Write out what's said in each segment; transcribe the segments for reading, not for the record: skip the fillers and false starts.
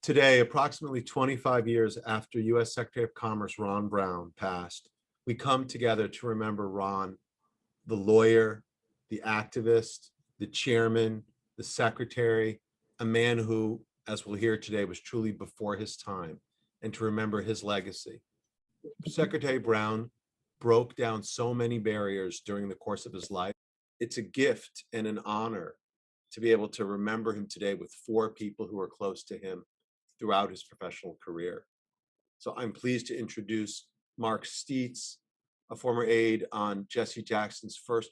Today, approximately 25 years after U.S. Secretary of Commerce Ron Brown passed, we come together to remember Ron, the lawyer, the activist, the chairman, the secretary, a man who, as we'll hear today, was truly before his time, and to remember his legacy. Secretary Brown broke down so many barriers during the course of his life. It's a gift and an honor to be able to remember him today with four people who are close to him throughout his professional career. So I'm pleased to introduce Mark Steitz, a former aide on Jesse Jackson's first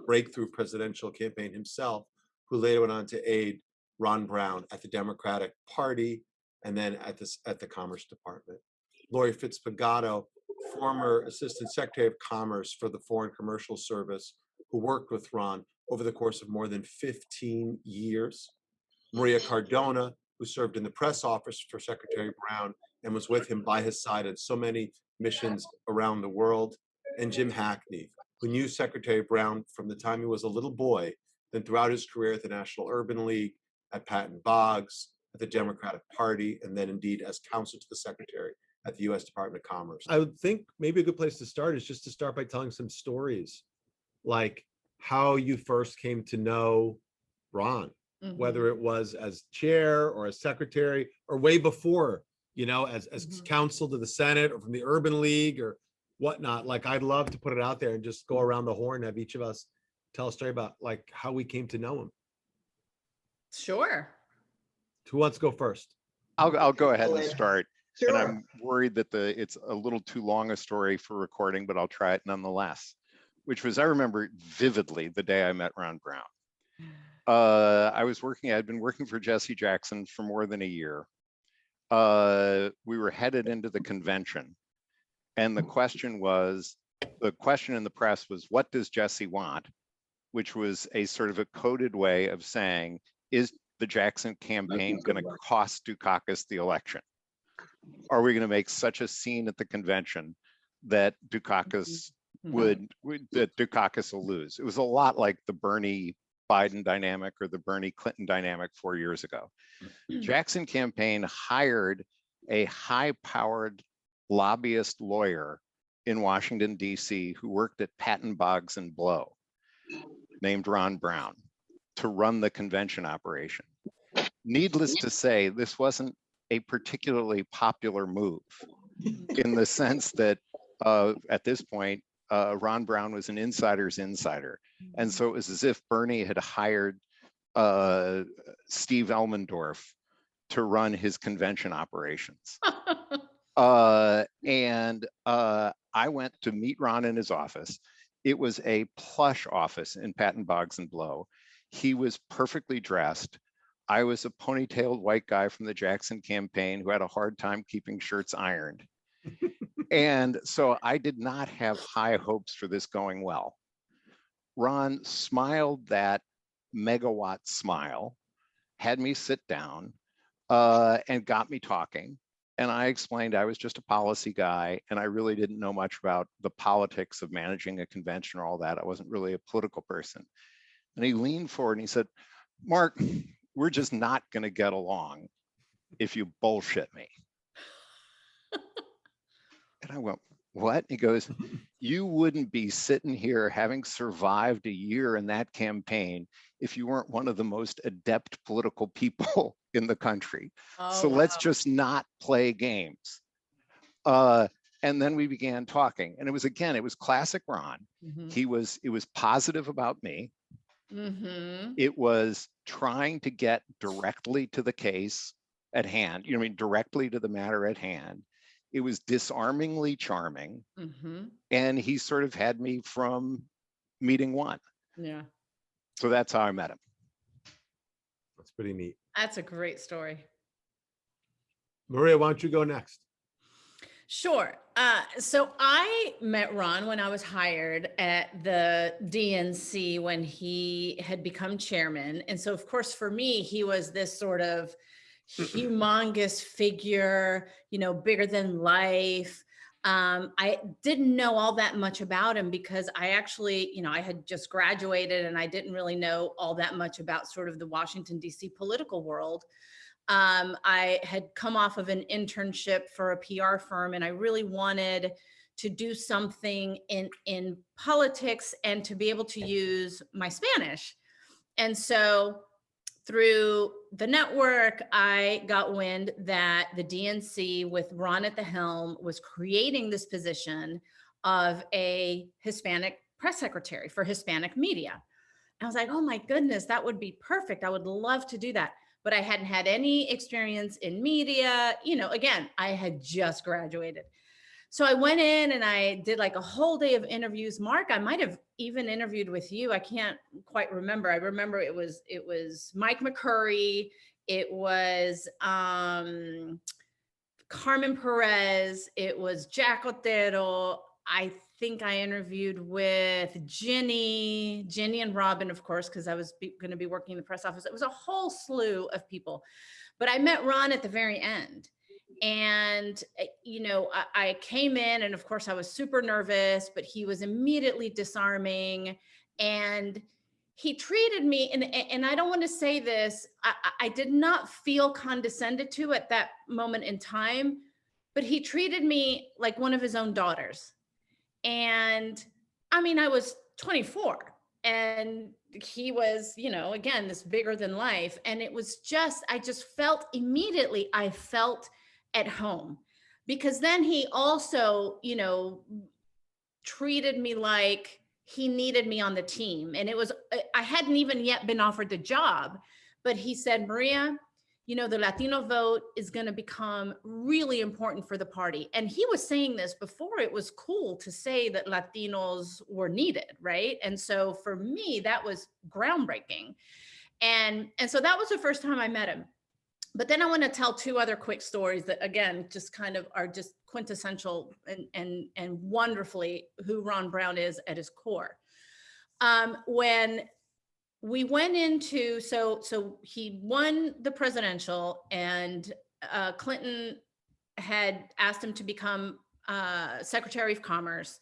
breakthrough presidential campaign himself, who later went on to aid Ron Brown at the Democratic Party and then at the Commerce Department. Lori Fitzpagato, former Assistant Secretary of Commerce for the Foreign Commercial Service, who worked with Ron over the course of more than 15 years. Maria Cardona, who served in the press office for Secretary Brown and was with him by his side at so many missions around the world. And Jim Hackney, who knew Secretary Brown from the time he was a little boy, then throughout his career at the National Urban League, at Patton Boggs, at the Democratic Party, and then indeed as counsel to the Secretary at the U.S. Department of Commerce. I would think maybe a good place to start is just to start by telling some stories, like how you first came to know Ron. Mm-hmm. Whether it was as chair or as secretary or way before, as mm-hmm. counsel to the Senate or from the Urban League or whatnot. Like, I'd love to put it out there and just go around the horn, have each of us tell a story about like how we came to know him. Sure. Who wants to go first? I'll go ahead and start. Sure. And I'm worried that it's a little too long a story for recording, but I'll try it nonetheless, which was, I remember vividly the day I met Ron Brown. I'd been working for Jesse Jackson for more than a year. We were headed into the convention, and the question in the press was, what does Jesse want? Which was a sort of a coded way of saying, is the Jackson campaign going to cost Dukakis the election? Are we going to make such a scene at the convention that Dukakis Dukakis will lose? It was a lot like the Bernie Biden dynamic or the Bernie Clinton dynamic 4 years ago. Jackson campaign hired a high-powered lobbyist lawyer in Washington, D.C., who worked at Patton Boggs and Blow, named Ron Brown, to run the convention operation. Needless to say, this wasn't a particularly popular move in the sense that at this point, Ron Brown was an insider's insider. And so it was as if Bernie had hired Steve Elmendorf to run his convention operations. I went to meet Ron in his office. It was a plush office in Patton Boggs and Blow. He was perfectly dressed. I was a ponytailed white guy from the Jackson campaign who had a hard time keeping shirts ironed. And so I did not have high hopes for this going well. Ron smiled that megawatt smile, had me sit down, and got me talking. And I explained I was just a policy guy, and I really didn't know much about the politics of managing a convention or all that. I wasn't really a political person. And he leaned forward and he said, "Mark, we're just not going to get along if you bullshit me." And I went, "What?" He goes, "You wouldn't be sitting here having survived a year in that campaign if you weren't one of the most adept political people in the country. So wow. Let's just not play games." And then we began talking. And it was classic Ron. Mm-hmm. It was positive about me. Mm-hmm. It was trying to get directly to the case at hand, directly to the matter at hand. It was disarmingly charming. Mm-hmm. And he sort of had me from meeting one. Yeah. So that's how I met him. That's pretty neat. That's a great story. Maria, why don't you go next? Sure. So I met Ron when I was hired at the DNC when he had become chairman. And so, of course, for me, he was this sort of humongous figure, bigger than life. I didn't know all that much about him because I actually, I had just graduated and I didn't really know all that much about sort of the Washington, D.C. political world. I had come off of an internship for a PR firm, and I really wanted to do something in politics and to be able to use my Spanish. And so through the network, I got wind that the DNC, with Ron at the helm, was creating this position of a Hispanic press secretary for Hispanic media. And I was like, oh my goodness, that would be perfect. I would love to do that. But I hadn't had any experience in media. You know, again, I had just graduated. So I went in and I did like a whole day of interviews. Mark, I might have even interviewed with you. I can't quite remember. I remember it was Mike McCurry. It was Carmen Perez. It was Jack Otero. I think I interviewed with Ginny and Robin, of course, because I was going to be working in the press office. It was a whole slew of people. But I met Ron at the very end. And, you know, I came in and of course I was super nervous, but he was immediately disarming and he treated me, and I don't want to say this, I did not feel condescended to at that moment in time, but he treated me like one of his own daughters. And I mean, I was 24 and he was, you know, again, this bigger than life. And it was just, I just felt immediately, I felt at home, because then he also, you know, treated me like he needed me on the team. And it was, I hadn't even yet been offered the job, but he said, Maria, you know, the Latino vote is going to become really important for the party. And he was saying this before it was cool to say that Latinos were needed, right? And so for me, that was groundbreaking. And so that was the first time I met him. But then I want to tell two other quick stories that, again, just kind of are just quintessential and wonderfully who Ron Brown is at his core. When we went into, so he won the presidential, and Clinton had asked him to become Secretary of Commerce.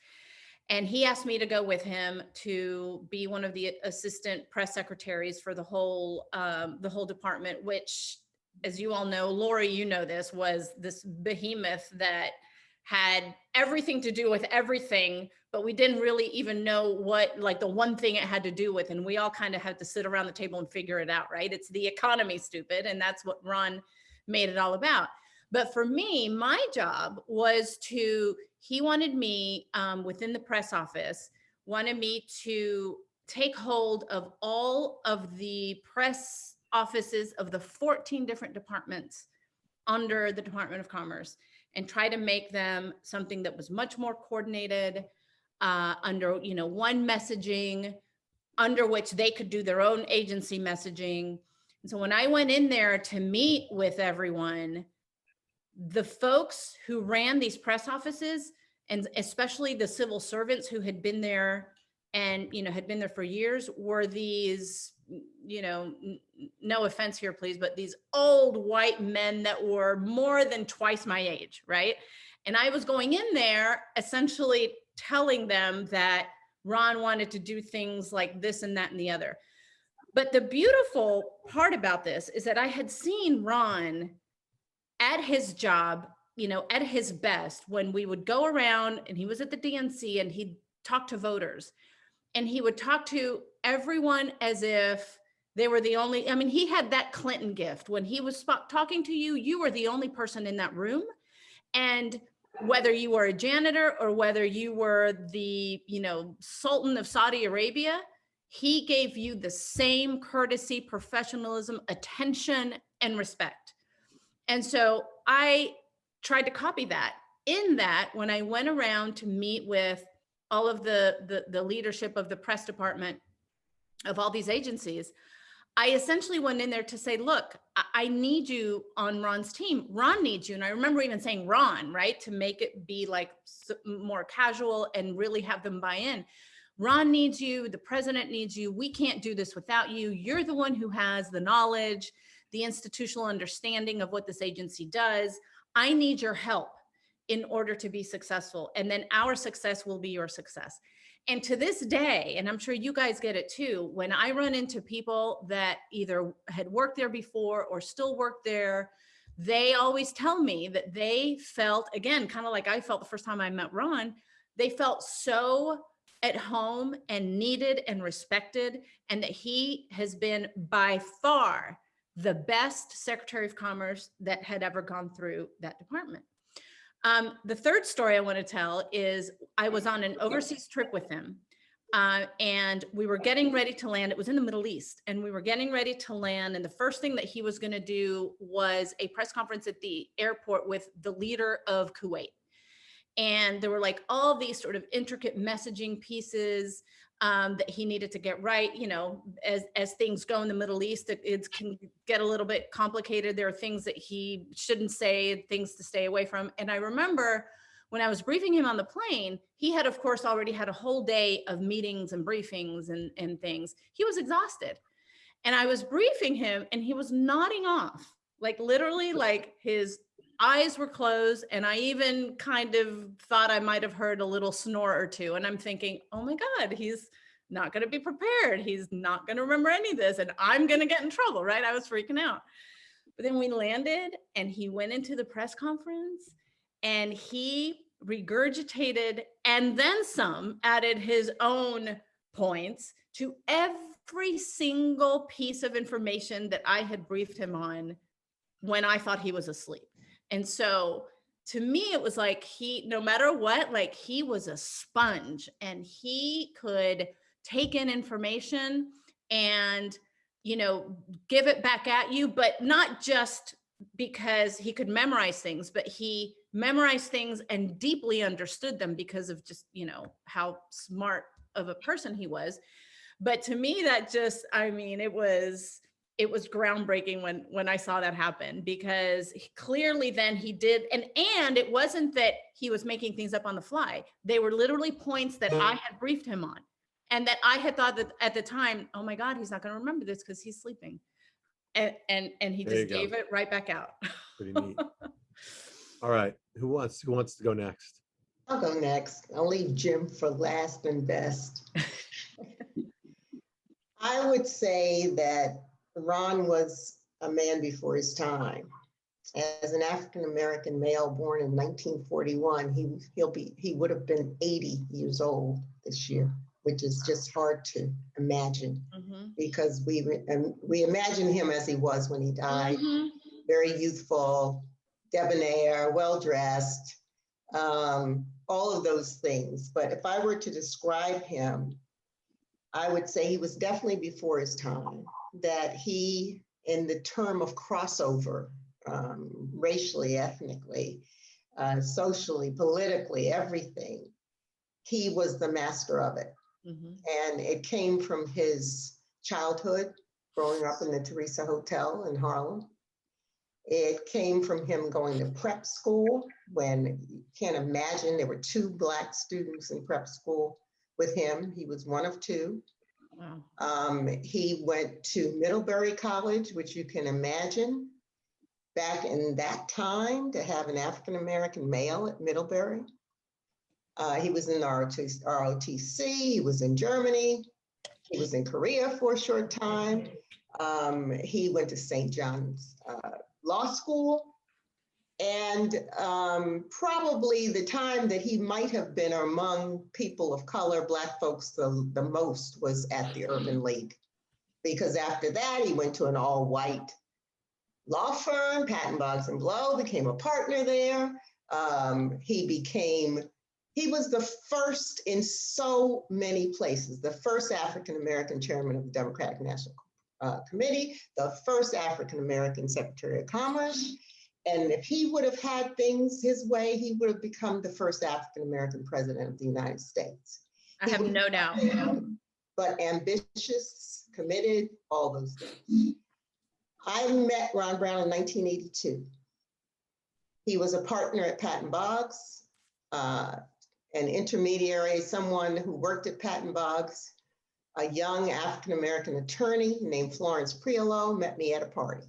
And he asked me to go with him to be one of the assistant press secretaries for the whole department, which, as you all know, Lori, you know this, was this behemoth that had everything to do with everything, but we didn't really even know what, like, the one thing it had to do with. And we all kind of had to sit around the table and figure it out, right? It's the economy, stupid. And that's what Ron made it all about. But for me, my job was he wanted me within the press office, wanted me to take hold of all of the press offices of the 14 different departments under the Department of Commerce and try to make them something that was much more coordinated under, you know, one messaging under which they could do their own agency messaging. And so when I went in there to meet with everyone, the folks who ran these press offices, and especially the civil servants who had been there and, you know, had been there for years, were these, you know, no offense here, please, but these old white men that were more than twice my age, right? And I was going in there essentially telling them that Ron wanted to do things like this and that and the other. But the beautiful part about this is that I had seen Ron at his job, you know, at his best, when we would go around and he was at the DNC and he'd talk to voters. And he would talk to everyone as if they were the only, I mean, he had that Clinton gift. When he was talking to you, you were the only person in that room. And whether you were a janitor or whether you were the, you know, Sultan of Saudi Arabia, he gave you the same courtesy, professionalism, attention, and respect. And so I tried to copy that. In that, when I went around to meet with all of the leadership of the press department of all these agencies, I essentially went in there to say, look, I need you on Ron's team. Ron needs you. And I remember even saying Ron, right, to make it be like more casual and really have them buy in. Ron needs you. The president needs you. We can't do this without you. You're the one who has the knowledge, the institutional understanding of what this agency does. I need your help in order to be successful. And then our success will be your success. And to this day, and I'm sure you guys get it too, when I run into people that either had worked there before or still work there, they always tell me that they felt, again, kind of like I felt the first time I met Ron, they felt so at home and needed and respected, and that he has been by far the best Secretary of Commerce that had ever gone through that department. The third story I want to tell is I was on an overseas trip with him, and we were getting ready to land. It was in the Middle East, and we were getting ready to land. And the first thing that he was going to do was a press conference at the airport with the leader of Kuwait. And there were like all these sort of intricate messaging pieces that he needed to get right. You know, as things go in the Middle East, it can get a little bit complicated. There are things that he shouldn't say, things to stay away from. And I remember when I was briefing him on the plane, he had, of course, already had a whole day of meetings and briefings and things. He was exhausted. And I was briefing him and he was nodding off, like literally, like his eyes were closed. And I even kind of thought I might have heard a little snore or two. And I'm thinking, oh my God, he's not going to be prepared. He's not going to remember any of this. And I'm going to get in trouble, right? I was freaking out. But then we landed and he went into the press conference and he regurgitated and then some, added his own points to every single piece of information that I had briefed him on when I thought he was asleep. And so to me, it was like no matter what, like he was a sponge and he could take in information and, you know, give it back at you, but not just because he could memorize things, but he memorized things and deeply understood them because of just, you know, how smart of a person he was. But to me, that just, I mean, it was groundbreaking when I saw that happen, because clearly then he did. And it wasn't that he was making things up on the fly. They were literally points that I had briefed him on and that I had thought that at the time, oh my God, he's not going to remember this because he's sleeping. And he just gave it right back out. Pretty neat. All right. Who wants to go next? I'll go next. I'll leave Jim for last and best. I would say that Ron was a man before his time. As an African-American male born in 1941, he would have been 80 years old this year, which is just hard to imagine, because we imagine him as he was when he died, very youthful, debonair, well-dressed, all of those things. But if I were to describe him, I would say he was definitely before his time, that he, in the term of crossover, racially, ethnically, socially, politically, everything, he was the master of it. And it came from his childhood, growing up in the Teresa Hotel in Harlem. It came from him going to prep school, when you can't imagine, there were 2 Black students in prep school with him. He was one of 2. Wow. He went to Middlebury College, which you can imagine back in that time to have an African-American male at Middlebury. He was in ROTC, he was in Germany, he was in Korea for a short time. He went to St. John's Law School. And probably the time that he might have been among people of color, Black folks, the most was at the Urban League. Because after that, he went to an all-white law firm, Patton Boggs and Blow, became a partner there. He was the first in so many places, the first African-American chairman of the Democratic National Committee, the first African-American Secretary of Commerce. And if he would have had things his way, he would have become the first African-American president of the United States. I have no doubt. But ambitious, committed, all those things. I met Ron Brown in 1982. He was a partner at Patton Boggs, an intermediary, someone who worked at Patton Boggs. A young African-American attorney named Florence Priolo met me at a party.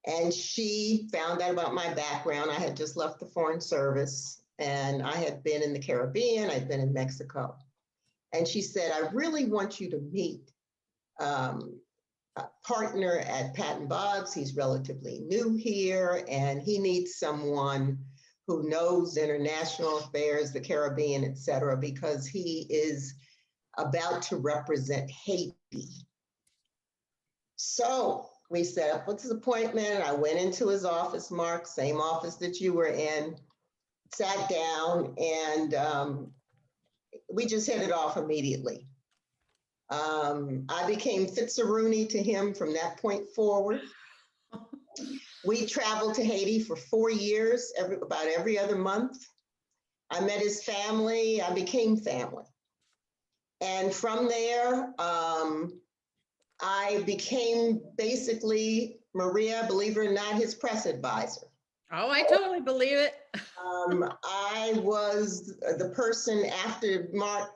And she found out about my background. I had just left the Foreign Service and I had been in the Caribbean, I'd been in Mexico. And she said, I really want you to meet a partner at Patton Boggs. He's relatively new here, and he needs someone who knows international affairs, the Caribbean, et cetera, because he is about to represent Haiti. So we set up this appointment. I went into his office, Mark, same office that you were in, sat down, and we just hit it off immediately. I became Fitzaroonie to him from that point forward. We traveled to Haiti for 4 years, about every other month. I met his family. I became family. And from there, I became basically, Maria, believe it or not, his press advisor. Oh, I totally believe it. I was the person after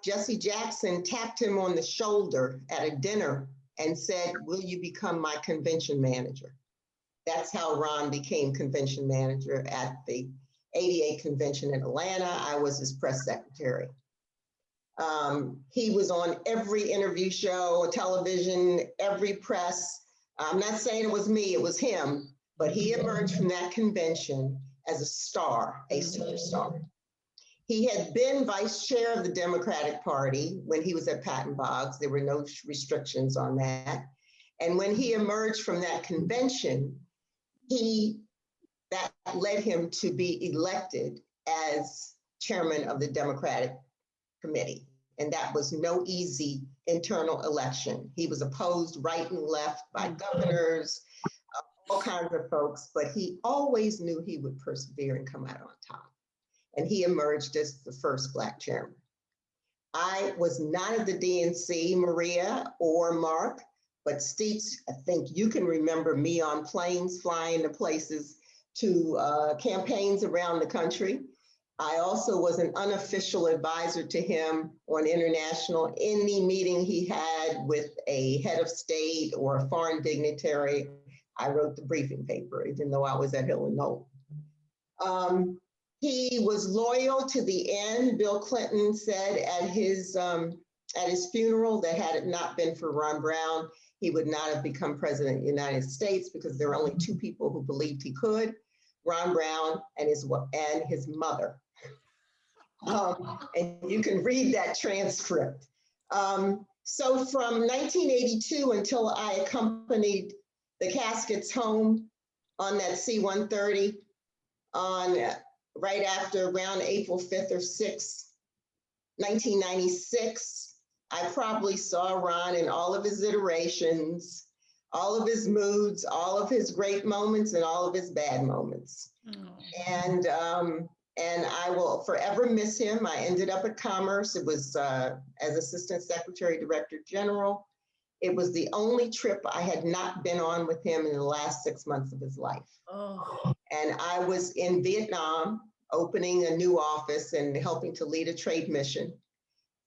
Jesse Jackson tapped him on the shoulder at a dinner and said, will you become my convention manager? That's how Ron became convention manager at the 88 convention in Atlanta. I was his press secretary. He was on every interview show, television, every press. I'm not saying it was me, it was him, but he emerged from that convention as a star, a superstar. He had been vice chair of the Democratic Party when he was at Patton Boggs. There were no restrictions on that. And when he emerged from that convention, that led him to be elected as chairman of the Democratic Committee. And that was no easy internal election. He was opposed right and left by governors, all kinds of folks, but he always knew he would persevere and come out on top. And he emerged as the first Black chairman. I was not at the DNC, Maria or Mark, but Steve, I think you can remember me on planes flying to places to campaigns around the country. I also was an unofficial advisor to him on international, any meeting he had with a head of state or a foreign dignitary. I wrote the briefing paper, even though I was at Hill and Knoll. He was loyal to the end. Bill Clinton said at his funeral that had it not been for Ron Brown, he would not have become president of the United States, because there were only two people who believed he could, Ron Brown and his mother. And you can read that transcript. So from 1982 until I accompanied the caskets home on that C-130 right after around April 5th or 6th, 1996, I probably saw Ron in all of his iterations, all of his moods, all of his great moments and all of his bad moments. Oh. And I will forever miss him. I ended up at Commerce. It was as Assistant Secretary Director General. It was the only trip I had not been on with him in the last 6 months of his life. Oh. And I was in Vietnam, opening a new office and helping to lead a trade mission.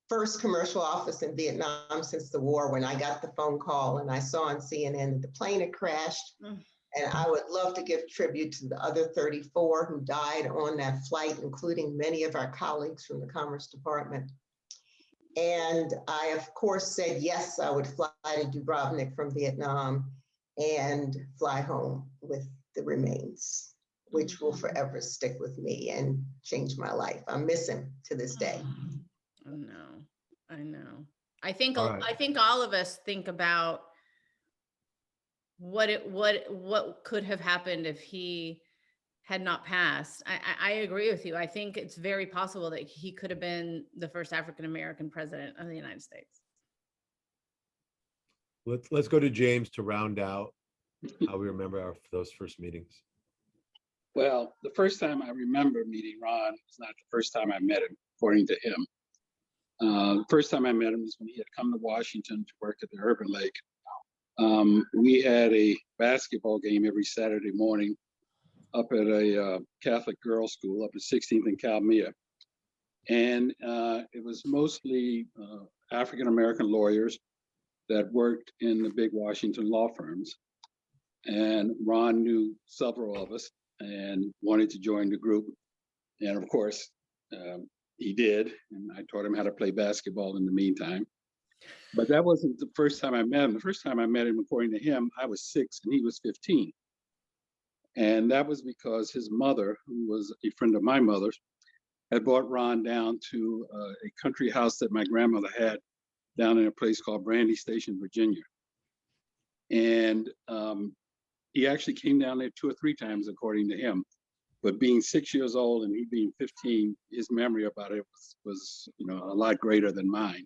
First commercial office in Vietnam since the war, when I got the phone call and I saw on CNN that the plane had crashed. And I would love to give tribute to the other 34 who died on that flight, including many of our colleagues from the Commerce Department. And I, of course, said, yes, I would fly to Dubrovnik from Vietnam and fly home with the remains, which will forever stick with me and change my life. I miss him to this day. I know. I think all of us think about what could have happened if he had not passed. I agree with you. I think it's very possible that he could have been the first African-American president of the United States. Let's go to James to round out how we remember those first meetings. Well, the first time I remember meeting Ron was not the first time I met him, according to him. The first time I met him was when he had come to Washington to work at the Urban Lake. We had a basketball game every Saturday morning up at a Catholic girls' school up at 16th and Calmia. And it was mostly African-American lawyers that worked in the big Washington law firms. And Ron knew several of us and wanted to join the group. And of course, He did, and I taught him how to play basketball in the meantime. But that wasn't the first time I met him. The first time I met him, according to him, I was 6 and he was 15. And that was because his mother, who was a friend of my mother's, had brought Ron down to a country house that my grandmother had down in a place called Brandy Station, Virginia. And he actually came down there 2 or 3 times, according to him. But being 6 years old and he being 15, his memory about it was a lot greater than mine.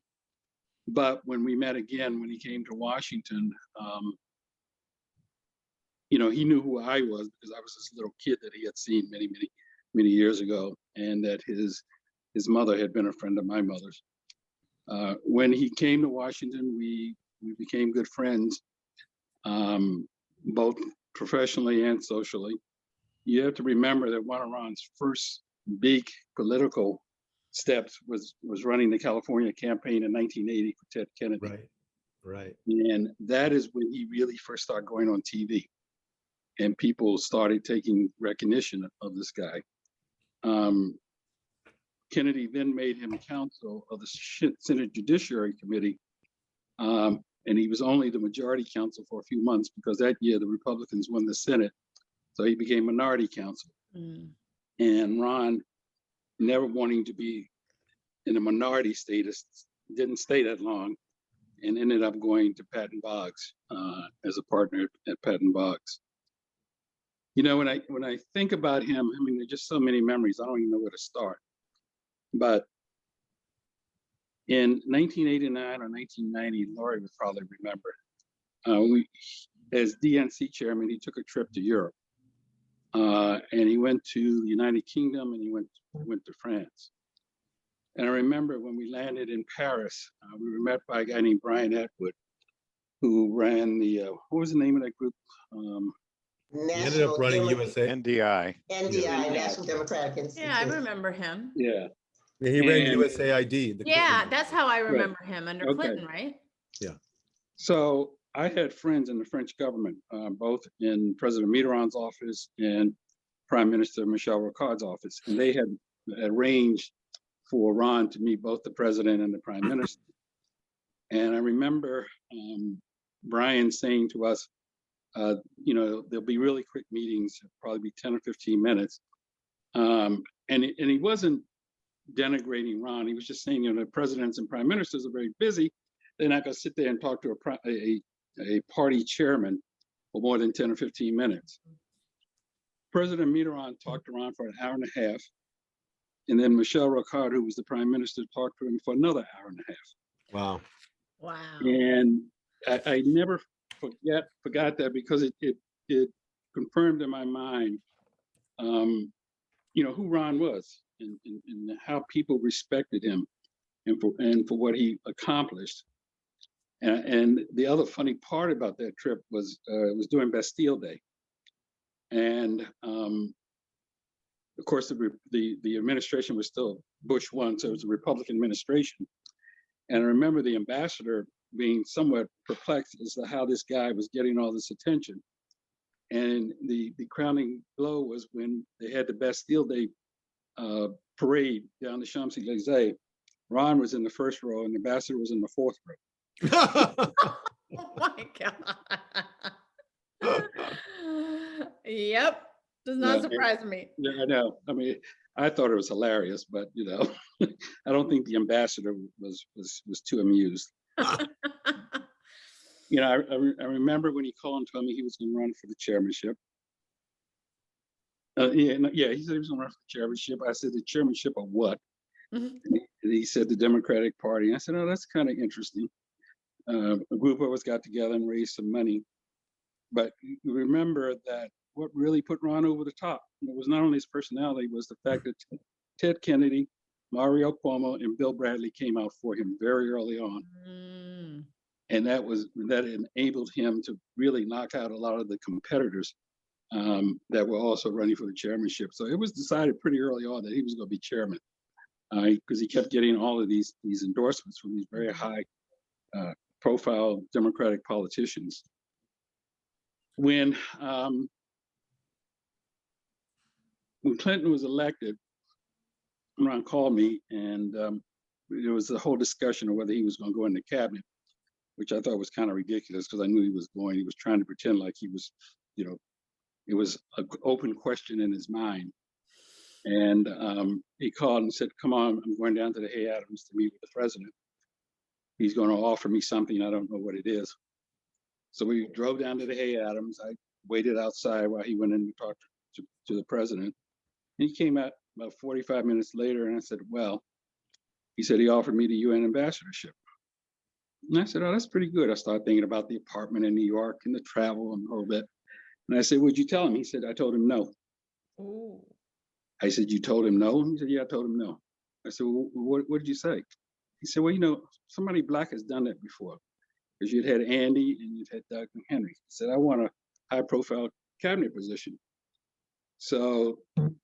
But when we met again, when he came to Washington, he knew who I was because I was this little kid that he had seen many years ago, and that his mother had been a friend of my mother's. When he came to Washington, we became good friends, both professionally and socially. You have to remember that one of Ron's first big political steps was running the California campaign in 1980 for Ted Kennedy. Right. And that is when he really first started going on TV. And people started taking recognition of this guy. Kennedy then made him counsel of the Senate Judiciary Committee. And he was only the majority counsel for a few months because that year the Republicans won the Senate. So he became minority counsel. And Ron, never wanting to be in a minority status, didn't stay that long and ended up going to Patton Boggs as a partner at Patton Boggs. When I think about him, I mean, there's just so many memories. I don't even know where to start. But in 1989 or 1990, Laurie would probably remember, as DNC chairman, he took a trip to Europe. And he went to the United Kingdom and he went to France. And I remember when we landed in Paris, we were met by a guy named Brian Atwood, who ran what was the name of that group? He ended up running USA. NDI. NDI, National Democratic Institute. Yeah, I remember him. Yeah. He ran USAID. Yeah, that's how I remember him under Clinton, right? Yeah. So I had friends in the French government, both in President Mitterrand's office and Prime Minister Michel Rocard's office. And they had arranged for Ron to meet both the president and the prime minister. And I remember Brian saying to us, there'll be really quick meetings, probably be 10 or 15 minutes. And he wasn't denigrating Ron. He was just saying, the presidents and prime ministers are very busy. They're not going to sit there and talk to a party chairman for more than 10 or 15 minutes. President Mitterrand talked to Ron for an hour and a half. And then Michel Rocard, who was the prime minister, talked to him for another hour and a half. Wow. And I never forgot that because it confirmed in my mind, who Ron was and how people respected him and for what he accomplished. And the other funny part about that trip was it was during Bastille Day. And of course, the administration was still Bush 1, so it was a Republican administration. And I remember the ambassador being somewhat perplexed as to how this guy was getting all this attention. And the crowning blow was when they had the Bastille Day parade down the Champs-Élysées. Ron was in the first row and the ambassador was in the fourth row. Oh my God. Yep. Does not surprise me. Yeah, I know. I mean, I thought it was hilarious, but I don't think the ambassador was too amused. I remember when he called and told me he was going to run for the chairmanship. He said he was going to run for the chairmanship. I said, the chairmanship of what? And he said the Democratic Party. I said, oh, that's kind of interesting. A group of us got together and raised some money. But you remember that what really put Ron over the top, it was not only his personality, was the fact that Ted Kennedy, Mario Cuomo, and Bill Bradley came out for him very early on. And that enabled him to really knock out a lot of the competitors that were also running for the chairmanship. So it was decided pretty early on that he was going to be chairman because he kept getting all of these endorsements from these very high profile Democratic politicians. When Clinton was elected, Ron called me, and there was a whole discussion of whether he was going to go in the cabinet, which I thought was kind of ridiculous because I knew he was going. He was trying to pretend like he was, it was an open question in his mind. And he called and said, "Come on, I'm going down to the Hay Adams to meet with the president. He's going to offer me something. I don't know what it is." So we drove down to the Hay Adams. I waited outside while he went in to talk to the president. And he came out about 45 minutes later, and I said, "Well," he said, "he offered me the UN ambassadorship." And I said, "Oh, that's pretty good." I started thinking about the apartment in New York and the travel and all that. And I said, "What'd you tell him?" He said, "I told him no." Ooh. I said, "You told him no?" He said, "Yeah, I told him no." I said, "Well, what did you say?" He said, "Well, somebody black has done that before. Because you'd had Andy and you'd had Doug and Henry." He said, "I want a high-profile cabinet position." So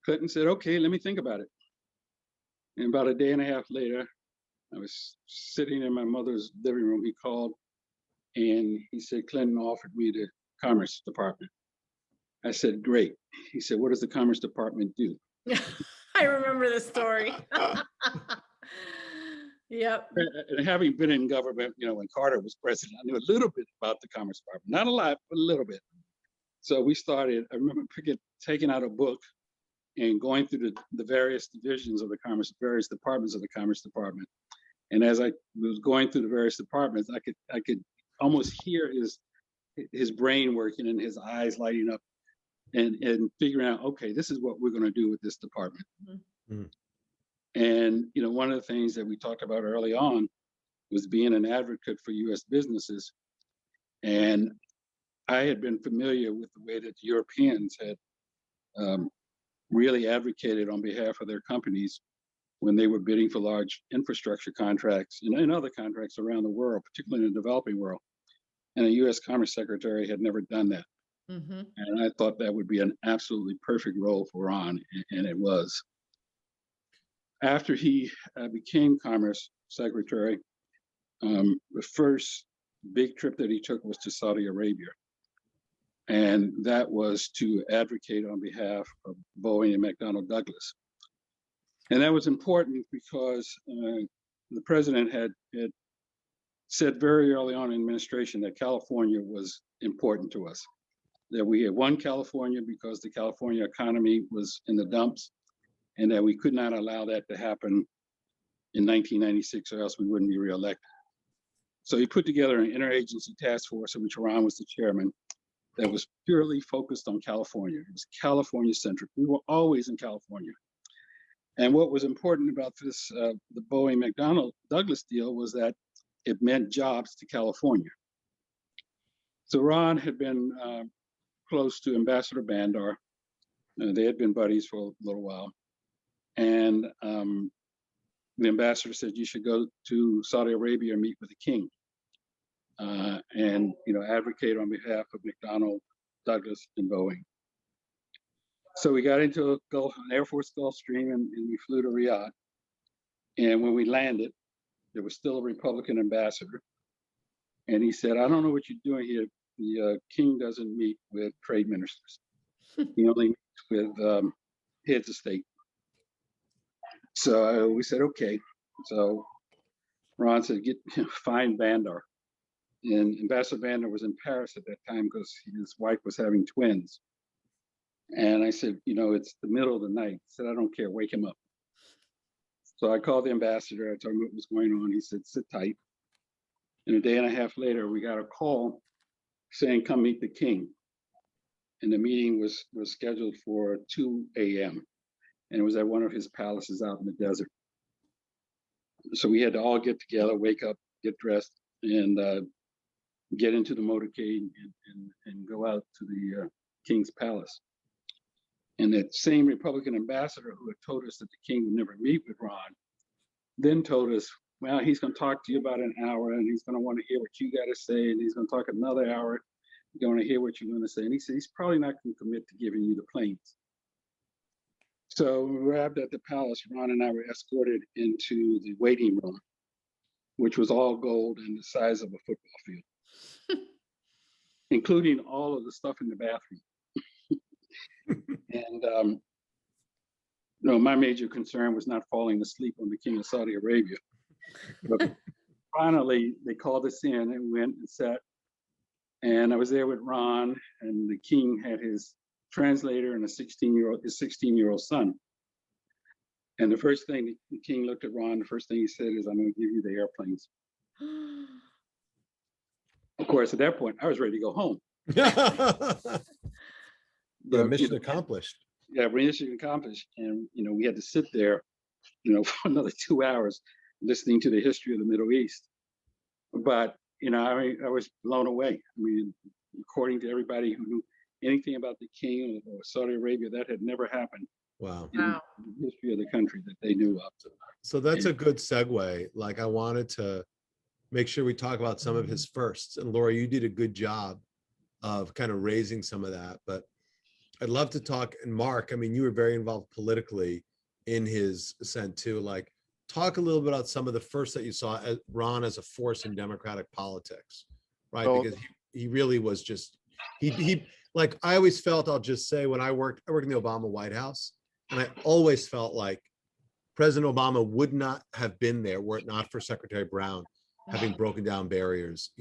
Clinton said, "Okay, let me think about it." And about a day and a half later, I was sitting in my mother's living room. He called and he said, "Clinton offered me the Commerce Department." I said, "Great." He said, "What does the Commerce Department do?" I remember the story. Yep. And having been in government, when Carter was president, I knew a little bit about the Commerce Department. Not a lot, but a little bit. So we started, I remember taking out a book and going through the various divisions of the Commerce, various departments of the Commerce Department. And as I was going through the various departments, I could almost hear his brain working and his eyes lighting up and figuring out, okay, this is what we're going to do with this department. Mm-hmm. And one of the things that we talked about early on was being an advocate for U.S. businesses. And I had been familiar with the way that the Europeans had really advocated on behalf of their companies when they were bidding for large infrastructure contracts and other contracts around the world, particularly in the developing world. And a U.S. Commerce Secretary had never done that. Mm-hmm. And I thought that would be an absolutely perfect role for Ron, and it was. After he became Commerce Secretary, the first big trip that he took was to Saudi Arabia. And that was to advocate on behalf of Boeing and McDonnell Douglas. And that was important because the president had said very early on in administration that California was important to us, that we had won California because the California economy was in the dumps, and that we could not allow that to happen in 1996 or else we wouldn't be reelected. So he put together an interagency task force of which Ron was the chairman that was purely focused on California. It was California centric. We were always in California. And what was important about this, the Boeing McDonnell Douglas deal, was that it meant jobs to California. So Ron had been close to Ambassador Bandar. They had been buddies for a little while. And the ambassador said, "You should go to Saudi Arabia and meet with the king and advocate on behalf of McDonnell, Douglas, and Boeing." So we got into an Air Force Gulfstream and we flew to Riyadh. And when we landed, there was still a Republican ambassador. And he said, "I don't know what you're doing here. The king doesn't meet with trade ministers. He only meets with heads of state." So we said, "Okay." So Ron said, "Find Bandar." And Ambassador Bandar was in Paris at that time because his wife was having twins. And I said, "It's the middle of the night." He said, "I don't care, wake him up." So I called the ambassador. I told him what was going on. He said, "Sit tight." And a day and a half later, we got a call saying, "Come meet the king." And the meeting was scheduled for 2 a.m. And it was at one of his palaces out in the desert. So we had to all get together, wake up, get dressed, and get into the motorcade and go out to the king's palace. And that same Republican ambassador who had told us that the king would never meet with Ron then told us, "Well, he's going to talk to you about an hour, and he's going to want to hear what you got to say, and he's going to talk another hour. You're going to hear what you're going to say." And he said, "He's probably not going to commit to giving you the planes." So we arrived at the palace. Ron and I were escorted into the waiting room, which was all gold and the size of a football field, including all of the stuff in the bathroom. And No, my major concern was not falling asleep on the King of Saudi Arabia. But finally, they called us in and went and sat. And I was there with Ron, and the King had his translator and his 16-year-old son. And the first thing the King looked at Ron, the first thing he said is, "I'm going to give you the airplanes." Of course, at that point, I was ready to go home. Yeah, But, mission accomplished. Yeah, mission accomplished. And, we had to sit there, for another 2 hours listening to the history of the Middle East. But, I was blown away. I mean, according to everybody who knew anything about the King or Saudi Arabia, that had never happened Wow. in the history of the country that they knew of. So that's a good segue. Like, I wanted to make sure we talk about some of his firsts. And Laura, you did a good job of kind of raising some of that. But I'd love to talk, and Mark, I mean, you were very involved politically in his ascent too. Like, talk a little bit about some of the first that you saw as Ron as a force in Democratic politics, right? Oh. Because he really was just, he like, I always felt, I'll just say, when I worked in the Obama White House, and I always felt like President Obama would not have been there were it not for Secretary Brown having broken down barriers,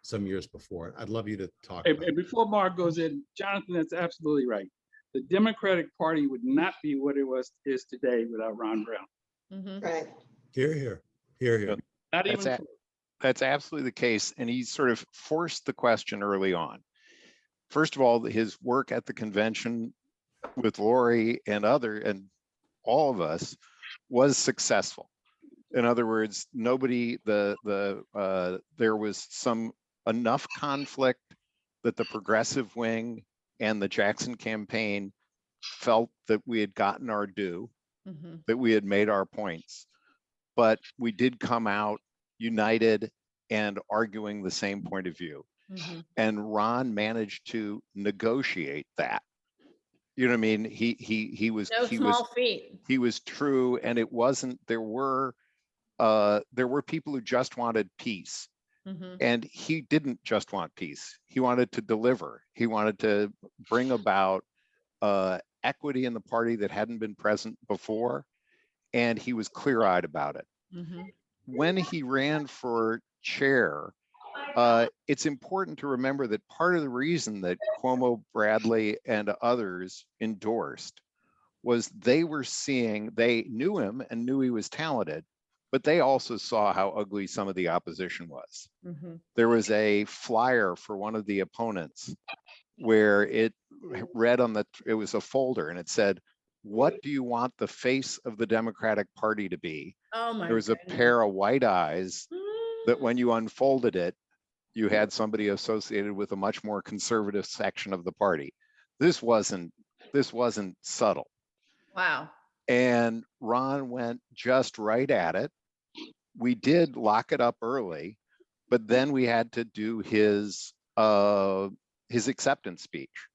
some years before. I'd love you to talk about And before Mark goes in, Jonathan, that's absolutely right. The Democratic Party would not be what it is today without Ron Brown. Mhm. Right. Here. Not That's even. That's absolutely the case. And he sort of forced the question early on. First of all, his work at the convention with Lori and all of us was successful. In other words, nobody, there was enough conflict that the progressive wing and the Jackson campaign felt that we had gotten our due, Mhm. that we had made our points, but we did come out united and arguing the same point of view. Mhm. And Ron managed to negotiate that. You know what I mean? He was No small feat. he was true, and it wasn't. There were people who just wanted peace, Mhm. and he didn't just want peace. He wanted to deliver. He wanted to bring about equity in the party that hadn't been present before, and he was clear-eyed about it. Mhm. When he ran for chair, it's important to remember that part of the reason that Cuomo, Bradley, and others endorsed was they knew him and knew he was talented, but they also saw how ugly some of the opposition was. Mhm. There was a flyer for one of the opponents where it read it was a folder, and it said, "What do you want the face of the Democratic Party to be?" Oh my There was a goodness. pair of white eyes that when you unfolded it, you had somebody associated with a much more conservative section of the party. This wasn't subtle. Wow. And Ron went just right at it. We did lock it up early, but then we had to do his acceptance speech.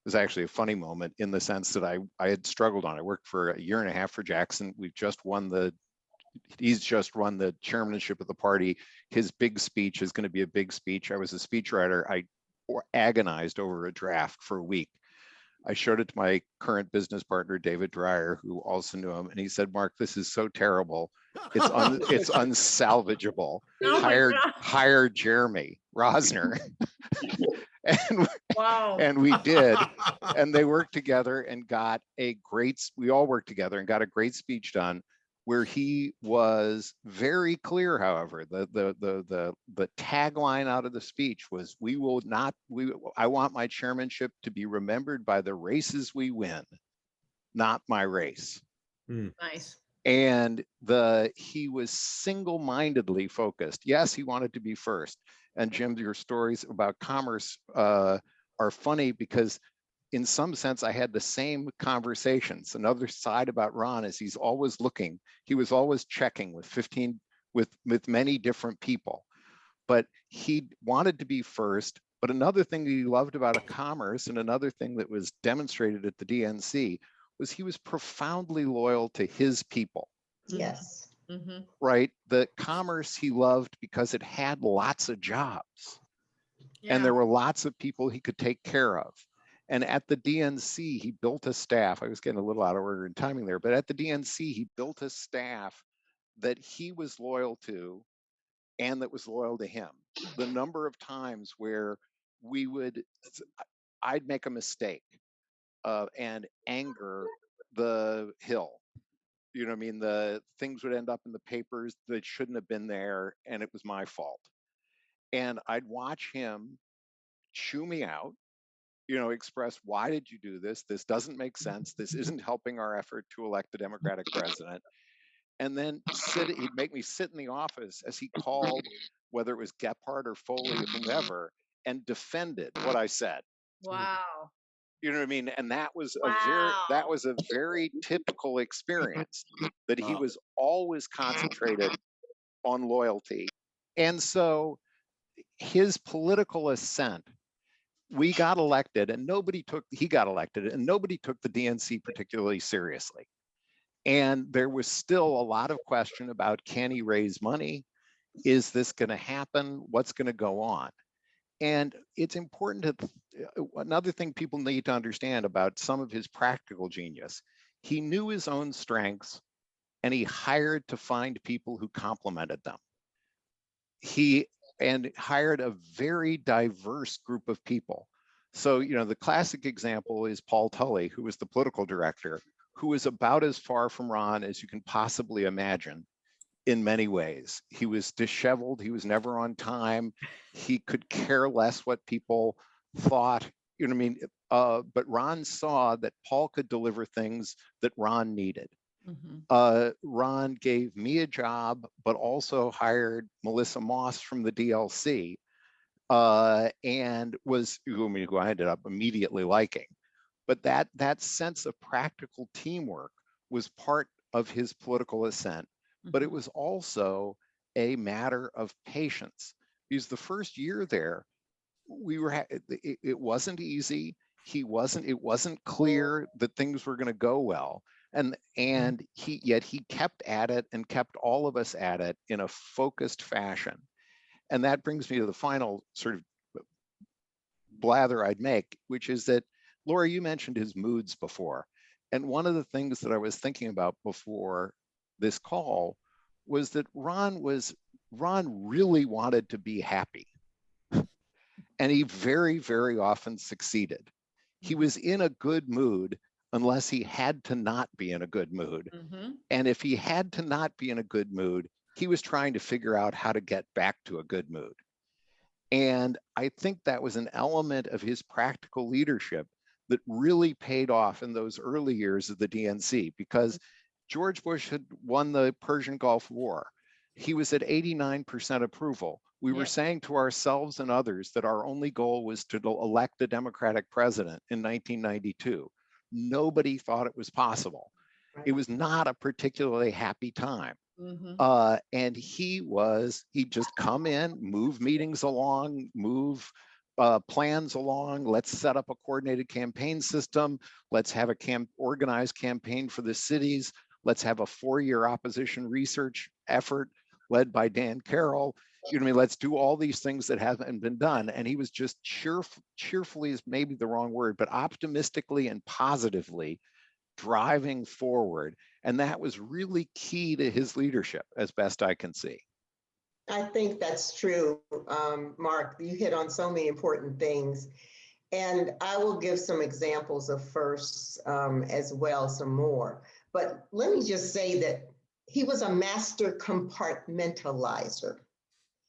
It was actually a funny moment in the sense that I had struggled on. I worked for a year and a half for Jackson. He's just won the chairmanship of the party. His big speech is going to be a big speech. I was a speechwriter. I agonized over a draft for a week. I showed it to my current business partner, David Dreyer, who also knew him. And he said, "Mark, this is so terrible. It's unsalvageable. Oh my God. Hire Jeremy Rosner." Wow. And we did. And they worked together and we all worked together and got a great speech done, where he was very clear. However, the tagline out of the speech was, I want my chairmanship to be remembered by the races we win, not my race. Nice. And he was single-mindedly focused. Yes, he wanted to be first. And Jim, your stories about commerce are funny because in some sense, I had the same conversations. Another side about Ron is he's always looking. He was always checking with many different people, but he wanted to be first. But another thing that he loved about commerce, and another thing that was demonstrated at the DNC, was he was profoundly loyal to his people. Yes. Mm-hmm. Right? The commerce he loved because it had lots of jobs. Yeah. And there were lots of people he could take care of. And at the DNC, he built a staff. I was getting a little out of order in timing there, but at the DNC, he built a staff that he was loyal to and that was loyal to him. The number of times where I'd make a mistake and anger the Hill. You know what I mean? The things would end up in the papers that shouldn't have been there, and it was my fault. And I'd watch him chew me out, express, why did you do this? This doesn't make sense. This isn't helping our effort to elect a Democratic president. And then he'd make me sit in the office as he called, whether it was Gephardt or Foley or whomever, and defended what I said. Wow. You know what I mean? And that was Wow. a very typical experience, that he was always concentrated on loyalty. And so his political ascent, he got elected and nobody took the DNC particularly seriously. And there was still a lot of question about, can he raise money? Is this going to happen? What's going to go on? And it's important another thing people need to understand about some of his practical genius, he knew his own strengths and he hired to find people who complemented them. He hired a very diverse group of people. So, the classic example is Paul Tully, who was the political director, who was about as far from Ron as you can possibly imagine in many ways. He was disheveled. He was never on time. He could care less what people thought, but Ron saw that Paul could deliver things that Ron needed. Mm-hmm. Ron gave me a job, but also hired Melissa Moss from the DLC, and who I ended up immediately liking. But that sense of practical teamwork was part of his political ascent, but it was also a matter of patience. Because the first year there, it wasn't easy. It wasn't clear that things were going to go well. And he kept at it and kept all of us at it in a focused fashion. And that brings me to the final sort of blather I'd make, which is that, Laura, you mentioned his moods before. And one of the things that I was thinking about before this call was that Ron really wanted to be happy. And he very, very often succeeded. He was in a good mood unless he had to not be in a good mood. Mm-hmm. And if he had to not be in a good mood, he was trying to figure out how to get back to a good mood. And I think that was an element of his practical leadership that really paid off in those early years of the DNC, because George Bush had won the Persian Gulf War. He was at 89% approval. We were saying to ourselves and others that our only goal was to elect a Democratic president in 1992. Nobody thought it was possible. Right. It was not a particularly happy time. Mm-hmm. And he'd just come in, move meetings along, move plans along. Let's set up a coordinated campaign system. Let's have a organized campaign for the cities. Let's have a 4-year opposition research effort led by Dan Carroll. Let's do all these things that haven't been done. And he was just cheerfully is maybe the wrong word, but optimistically and positively driving forward. And that was really key to his leadership, as best I can see. I think that's true, Mark. You hit on so many important things. And I will give some examples of firsts as well, some more. But let me just say that he was a master compartmentalizer.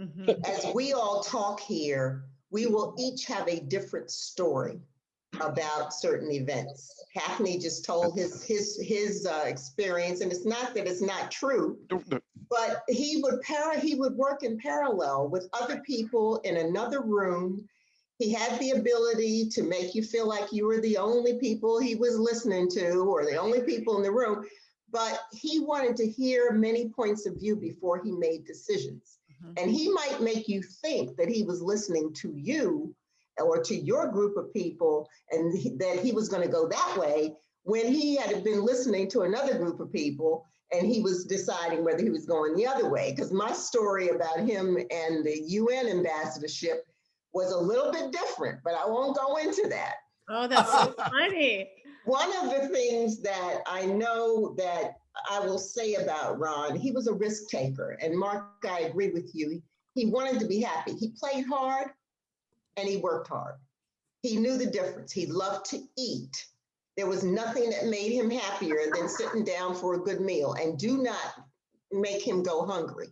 Mm-hmm. As we all talk here, we will each have a different story about certain events. Hackney just told his experience, and it's not that it's not true, but he would work in parallel with other people in another room. He had the ability to make you feel like you were the only people he was listening to or the only people in the room, but he wanted to hear many points of view before he made decisions. Mm-hmm. And he might make you think that he was listening to you or to your group of people and that he was going to go that way when he had been listening to another group of people and he was deciding whether he was going the other way. Because my story about him and the UN ambassadorship was a little bit different, but I won't go into that. Oh, that's so funny. One of the things that I know that I will say about Ron, he was a risk taker. And Mark, I agree with you. He wanted to be happy. He played hard and he worked hard. He knew the difference. He loved to eat. There was nothing that made him happier than sitting down for a good meal. And do not make him go hungry,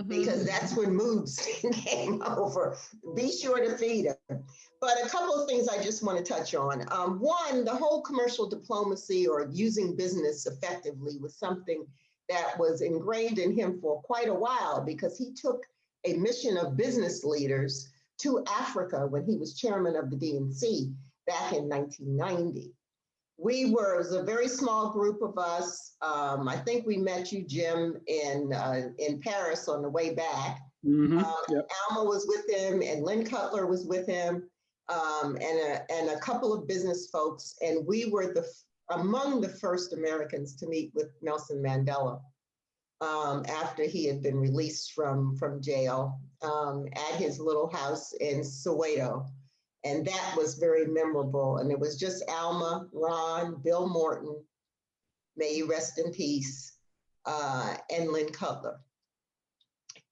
because that's when moods came over. Be sure to feed him. But a couple of things I just want to touch on. One, the whole commercial diplomacy or using business effectively was something that was ingrained in him for quite a while, because he took a mission of business leaders to Africa when he was chairman of the DNC back in 1990. It was a very small group of us. I think we met you, Jim, in Paris on the way back. Yep. Alma was with him, and Lynn Cutler was with him, and a couple of business folks. And we were among the first Americans to meet with Nelson Mandela after he had been released from jail at his little house in Soweto. And that was very memorable. And it was just Alma, Ron, Bill Morton, may you rest in peace, and Lynn Cutler.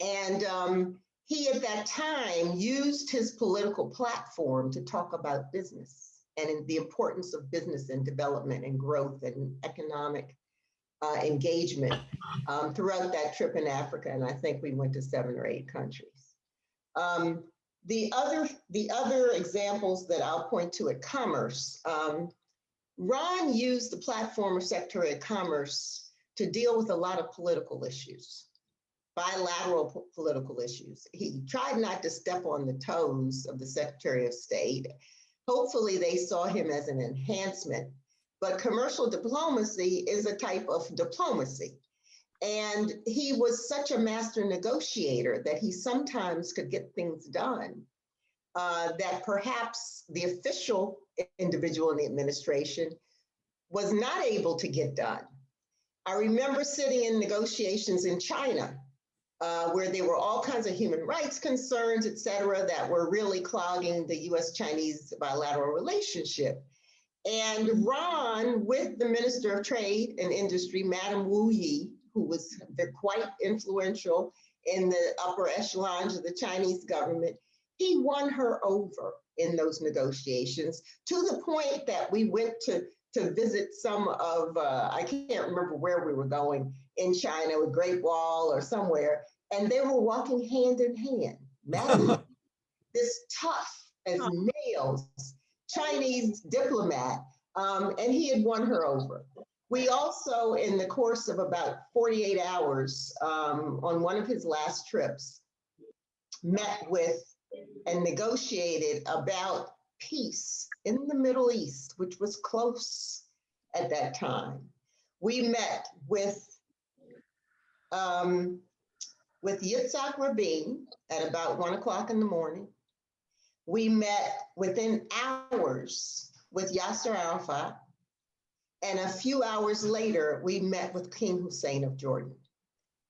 And he, at that time, used his political platform to talk about business and the importance of business and development and growth and economic engagement throughout that trip in Africa. And I think we went to 7 or 8 countries. The other examples that I'll point to at Commerce, Ron used the platform of Secretary of Commerce to deal with a lot of political issues, bilateral political issues. He tried not to step on the toes of the Secretary of State. Hopefully they saw him as an enhancement, but commercial diplomacy is a type of diplomacy. And he was such a master negotiator that he sometimes could get things done that perhaps the official individual in the administration was not able to get done. I remember sitting in negotiations in China where there were all kinds of human rights concerns, et cetera, that were really clogging the US-Chinese bilateral relationship. And Ron, with the Minister of Trade and Industry, Madam Wu Yi, who was quite influential in the upper echelons of the Chinese government, he won her over in those negotiations, to the point that we went to visit some of, I can't remember where we were going in China, with Great Wall or somewhere, and they were walking hand in hand. Madam, this tough as nails Chinese diplomat, and he had won her over. We also, in the course of about 48 hours on one of his last trips, met with and negotiated about peace in the Middle East, which was close at that time. We met with Yitzhak Rabin at about 1 o'clock in the morning. We met within hours with Yasser Arafat. And a few hours later, we met with King Hussein of Jordan.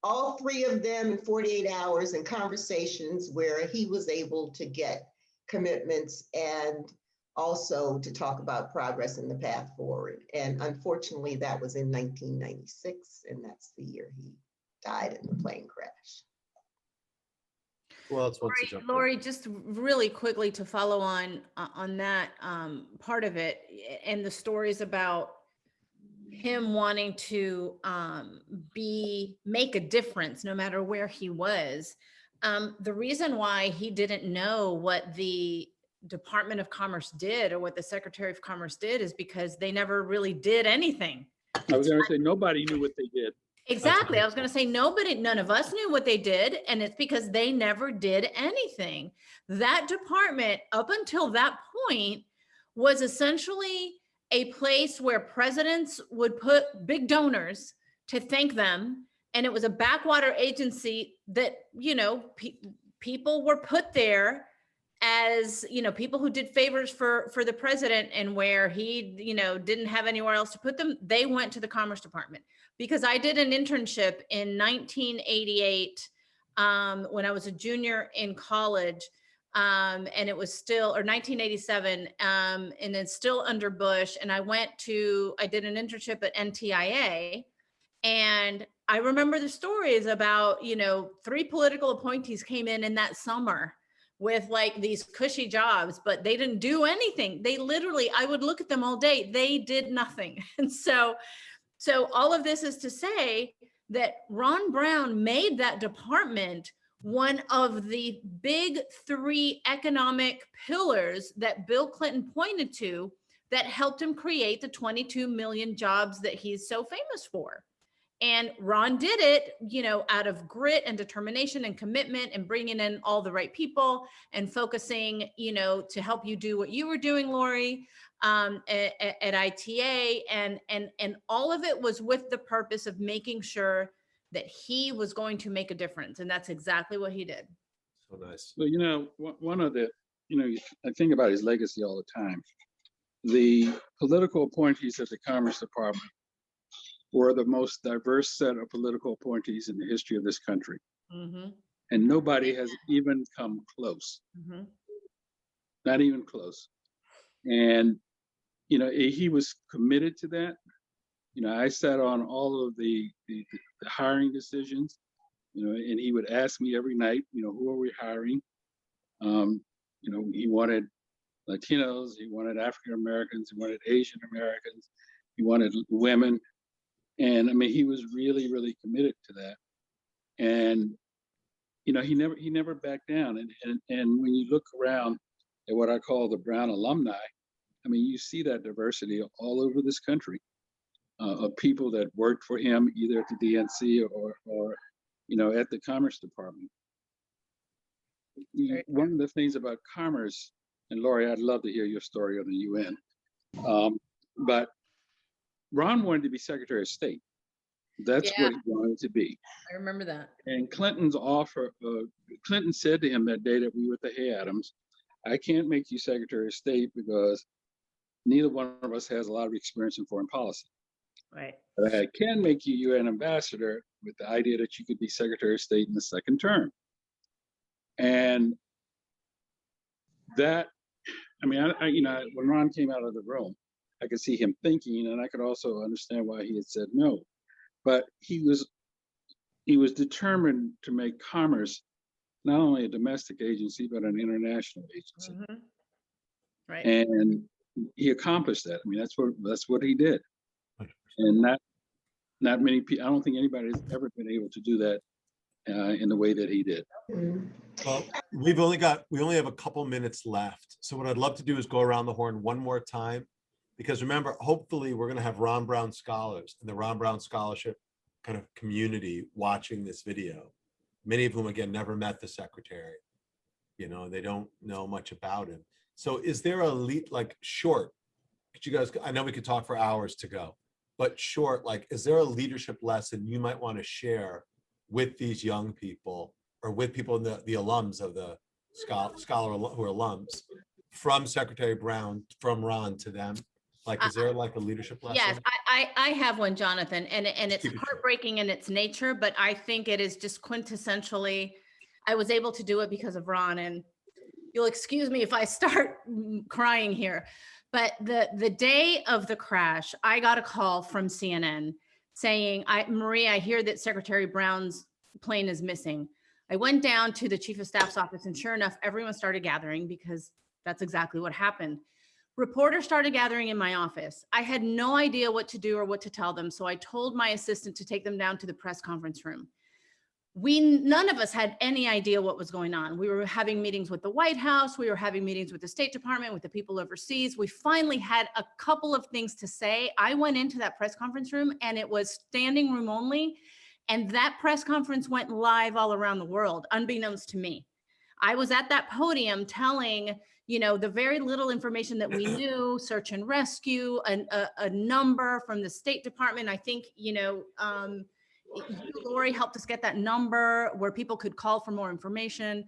All 3 of them in 48 hours, in conversations where he was able to get commitments and also to talk about progress in the path forward. And unfortunately, that was in 1996, and that's the year he died in the plane crash. Well, it's wants to jump in. Lori, just really quickly to follow on that part of it, and the stories about him wanting to make a difference no matter where he was. The reason why he didn't know what the Department of Commerce did or what the Secretary of Commerce did is because they never really did anything. I was going to say nobody knew what they did. Exactly. I was going to say none of us knew what they did. And it's because they never did anything. That department, up until that point, was essentially a place where presidents would put big donors to thank them. And it was a backwater agency that, people were put there as, people who did favors for the president, and where he, didn't have anywhere else to put them, they went to the Commerce Department. Because I did an internship in 1988 when I was a junior in college. And it was still, or 1987, and it's still under Bush. And I did an internship at NTIA, and I remember the stories about, 3 political appointees came in that summer with like these cushy jobs, but they didn't do anything. They literally, I would look at them all day. They did nothing. And so all of this is to say that Ron Brown made that department one of the big 3 economic pillars that Bill Clinton pointed to that helped him create the 22 million jobs that he's so famous for. And Ron did it, out of grit and determination and commitment, and bringing in all the right people and focusing, to help you do what you were doing, Lori, at ITA. And all of it was with the purpose of making sure that he was going to make a difference. And that's exactly what he did. So nice. Well, one of the, I think about his legacy all the time. The political appointees at the Commerce Department were the most diverse set of political appointees in the history of this country. Mm-hmm. And nobody has even come close. Mm-hmm. Not even close. And, he was committed to that. I sat on all of the hiring decisions, and he would ask me every night, who are we hiring? He wanted Latinos, he wanted African Americans, he wanted Asian Americans, he wanted women. And I mean, he was really, really committed to that. And, he never backed down. And when you look around at what I call the Brown alumni, I mean, you see that diversity all over this country of people that worked for him, either at the DNC or at the Commerce Department. One of the things about Commerce, and Lori, I'd love to hear your story on the UN, but Ron wanted to be Secretary of State. That's what he wanted to be. I remember that. And Clinton's offer, Clinton said to him that day that we were at the Hay Adams, I can't make you Secretary of State because neither one of us has a lot of experience in foreign policy. Right. But I can make you UN ambassador with the idea that you could be Secretary of State in the second term. And that, I mean, when Ron came out of the room, I could see him thinking, and I could also understand why he had said no. But he was determined to make Commerce not only a domestic agency, but an international agency. Mm-hmm. Right. And he accomplished that. I mean, that's what he did. And not many people, I don't think anybody's ever been able to do that in the way that he did. Well, we only have a couple minutes left. So what I'd love to do is go around the horn one more time, because remember, hopefully we're going to have Ron Brown scholars and the Ron Brown scholarship kind of community watching this video. Many of whom, again, never met the secretary, they don't know much about him. So is there short, could you guys, I know we could talk for hours to go, but short, is there a leadership lesson you might want to share with these young people, or with people in the alums of the scholar who are alums, from Secretary Brown, from Ron to them? Is there a leadership lesson? Yes, I have one, Jonathan, and it's heartbreaking in its nature, but I think it is just quintessentially, I was able to do it because of Ron, and you'll excuse me if I start crying here, but the day of the crash, I got a call from CNN saying, Marie, I hear that Secretary Brown's plane is missing. I went down to the Chief of Staff's office, and sure enough, everyone started gathering, because that's exactly what happened. Reporters started gathering in my office. I had no idea what to do or what to tell them, so I told my assistant to take them down to the press conference room. None of us had any idea what was going on. We were having meetings with the White House. We were having meetings with the State Department, with the people overseas. We finally had a couple of things to say. I went into that press conference room, and it was standing room only. And that press conference went live all around the world, unbeknownst to me. I was at that podium telling, the very little information that we knew, search and rescue, a number from the State Department. I think, Lori helped us get that number where people could call for more information.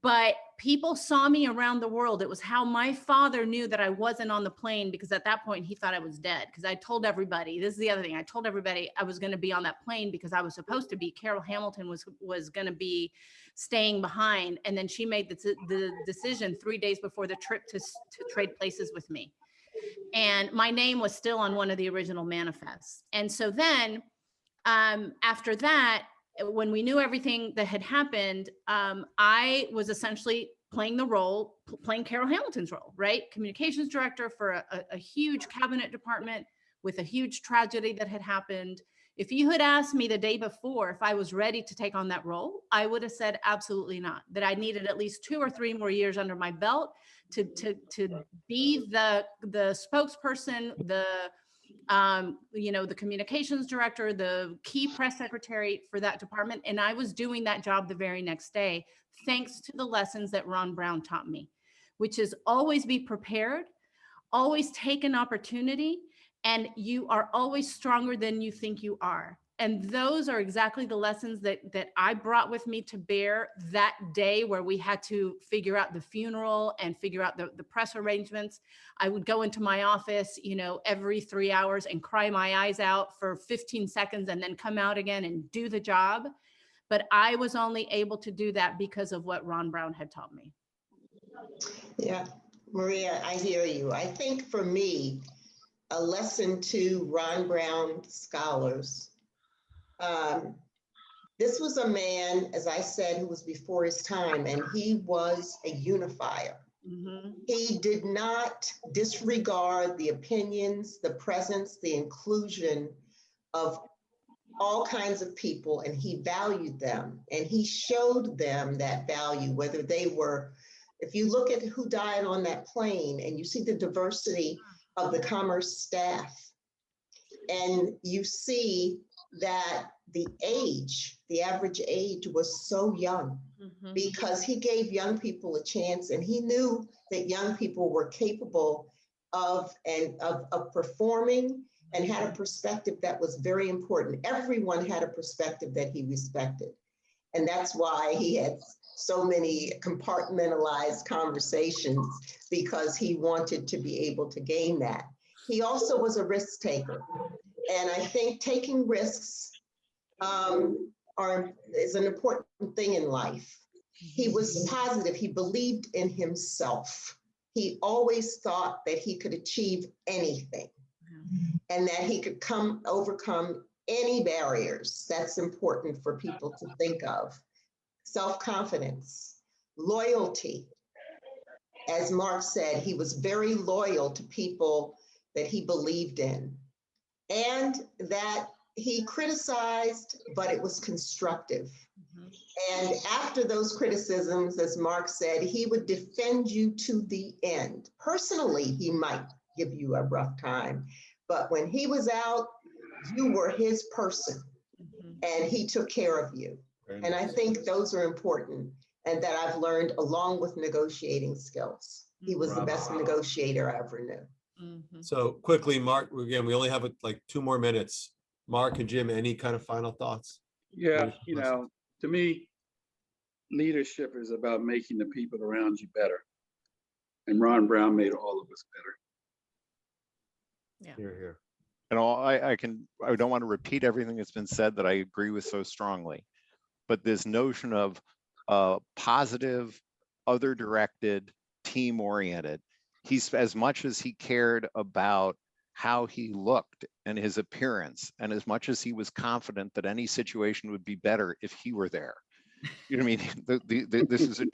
but people saw me around the world. It was how my father knew that I wasn't on the plane, because at that point he thought I was dead. Because I told everybody, this is the other thing, I told everybody I was going to be on that plane because I was supposed to be. Carol Hamilton was going to be staying behind, and then she made the decision 3 days before the trip to trade places with me. And my name was still on one of the original manifests. And so then after that, when we knew everything that had happened, I was essentially playing Carol Hamilton's role, right? Communications director for a huge cabinet department with a huge tragedy that had happened. If you had asked me the day before if I was ready to take on that role, I would have said absolutely not, that I needed at least 2 or 3 more years under my belt to be the spokesperson, the communications director, the key press secretary for that department. And I was doing that job the very next day, thanks to the lessons that Ron Brown taught me, which is always be prepared, always take an opportunity, and you are always stronger than you think you are. And those are exactly the lessons that I brought with me to bear that day, where we had to figure out the funeral and figure out the press arrangements. I would go into my office, every 3 hours and cry my eyes out for 15 seconds and then come out again and do the job. But I was only able to do that because of what Ron Brown had taught me. Yeah, Maria, I hear you. I think for me, a lesson to Ron Brown scholars. This was a man, as I said, who was before his time, and he was a unifier. Mm-hmm. He did not disregard the opinions, the presence, the inclusion of all kinds of people, and he valued them, and he showed them that value, whether they were, if you look at who died on that plane and you see the diversity of the Commerce staff, and you see that the average age was so young, mm-hmm. because he gave young people a chance, and he knew that young people were capable of performing and had a perspective that was very important. Everyone had a perspective that he respected. And that's why he had so many compartmentalized conversations, because he wanted to be able to gain that. He also was a risk taker. And I think taking risks is an important thing in life. He was positive. He believed in himself. He always thought that he could achieve anything, and that he could overcome any barriers. That's important for people to think of. Self-confidence, loyalty. As Mark said, he was very loyal to people that he believed in, and that he criticized, but it was constructive. Mm-hmm. And after those criticisms, as Mark said, he would defend you to the end. Personally, he might give you a rough time, but when he was out, you were his person, mm-hmm. and he took care of you. And I think those are important, and that I've learned along with negotiating skills. He was the best negotiator I ever knew. Mm-hmm. So quickly, Mark, again, we only have like 2 more minutes. Mark and Jim, any kind of final thoughts? Yeah, to me, leadership is about making the people around you better. And Ron Brown made all of us better. Yeah. Here, here. And I don't want to repeat everything that's been said that I agree with so strongly, but this notion of positive, other-directed, team-oriented, he's, as much as he cared about how he looked and his appearance, and as much as he was confident that any situation would be better if he were there. You know what I mean? This is a